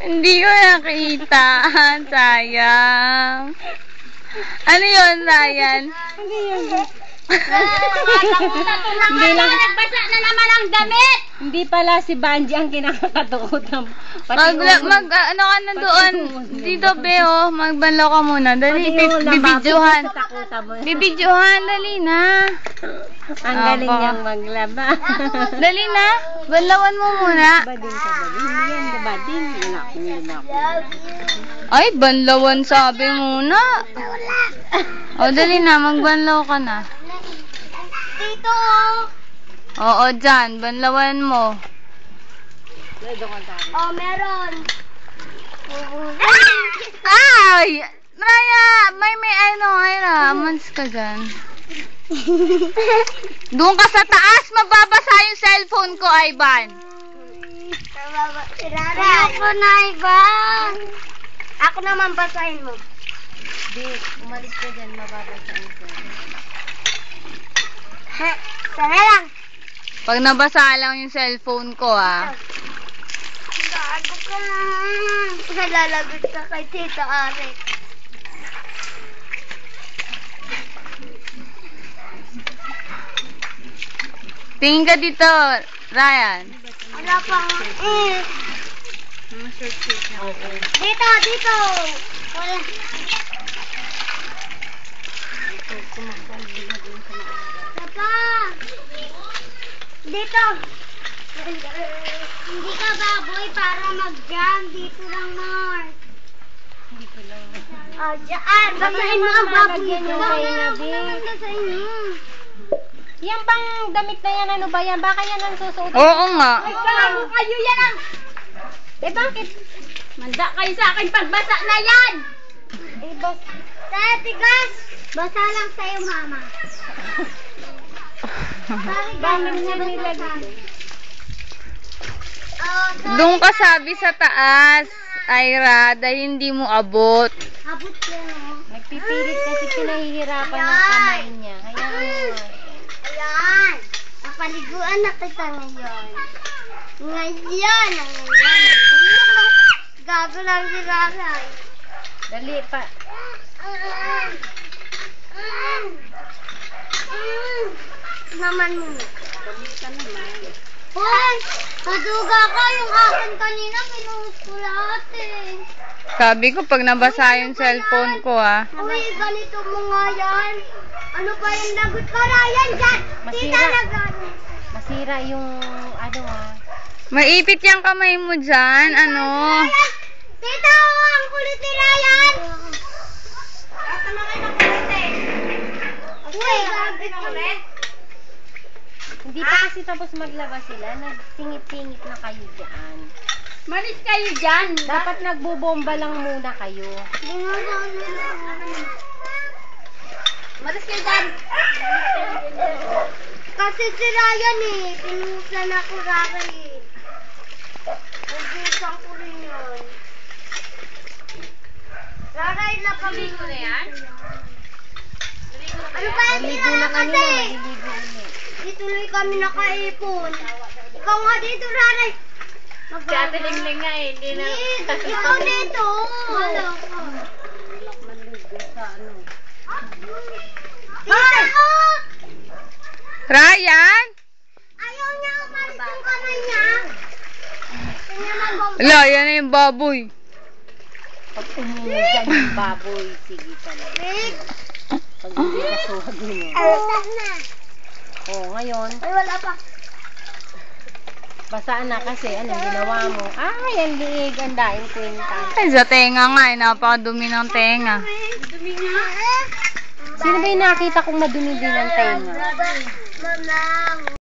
Hindi ko nakita. Sayang. Ano yun, Ryan? Hindi lang. Nagbasa na naman ang damit. Hindi pala si Banji ang kinakatakutan. Ano ka na doon? Dito, Beo. Magbanlaw ka muna. Dali, bibidyohan. Bibidyohan, dali na. Ang galing niyang maglaba. Dali na. Banlawan mo muna. Bading ka ba? Hindi yan ka bading. Wala ako. Ay, banlawan sabi muna. O, dali na. Magbanlaw ka na. Dito. Oo, dyan. Banlawan mo. Oh, meron. Ay! Raya! May Ira. Mans ka dyan. Doon ka sa taas. Mababasa yung cellphone ko, Ivan. Ayoko na, Ivan. Ako naman basahin mo. Di, umalis ka dyan. Mababasain ko. Sana lang. Pag nabasa lang yung cellphone ko, Gago ka lang. Nalalagot ka kay Tita Arek. Tingin ka dito, Ryan. Wala pang Dito, dito. Wala. Papa. Dito. Hindi ka baboy para mag-jam. Dito lang, Mark. Dito lang. Oh, dyan. Basahin mo ang baboy. Basahin mo. Yan bang damit na yan? Ano ba yan? Baka yan ang susuot. Oo nga. Ay, gago kayo yan ang. Bakit? Manda kayo sa akin pagbasa na yan! Tigas! Basa lang sa'yo, Mama. Bakit niya nilagay? Doon ka sabi sa taas, Ira, dahil hindi mo abot. Abot yan, oh. Nagpipilit kasi pinahihirapan ng kamay niya. Hayaan mo. Ayan. Napaliguan na kita ngayon. Ngayon. Gago lang si Raray. Dali pa. Naman mo. Hoy! Naduga ka yung akin kanina. Pinuhos ko lahat eh. Sabi ko, pag nabasa yung cellphone ko, Uy, ganito mo nga yan. Ano pa yung lagot ko, Ryan? Dyan! Tita Masira. na gano'n. Masira yung ano Maipit yung kamay mo dyan, ano? Tita, ang kulit ni Ryan! Ito na kayo ng kulit eh. Uy, gagit ng kulit. Hindi pa kasi tapos maglaba sila. Nagsingit-singit na kayo dyan. Malis kayo dyan. Dapat nagbubomba lang muna kayo. Malis kayo dyan. Kasi si Ryan eh. Pinuhusan ako Ryan eh. Pinuhusan ko rin yun. Ryan, napagin ko na yan? Ano ba yung Maligo na kanina, kasi? maliligo ulit. Di tuloy kami nakaipon. Ikaw nga dito, Ryan. Si Ate Lingling nga eh, hindi na... Ikaw dito. Wala ko. Tita! Ryan? Ayaw niya umalis yung kamay niya. Kanya mag- Wala, yan na yung baboy. Pag umuugan yung baboy, sige pala. Rick! Pag hindi kasuhag yun Alas na. Oh, ngayon, Ay, wala pa. basaan na kasi, anong ginawa mo? Ay, ang liig, ang daing kwenta. Ay, sa tenga nga, napakadumi ng tenga. Dumi nga. Sino ba yung nakita kong madumi din ang tenga? Mama.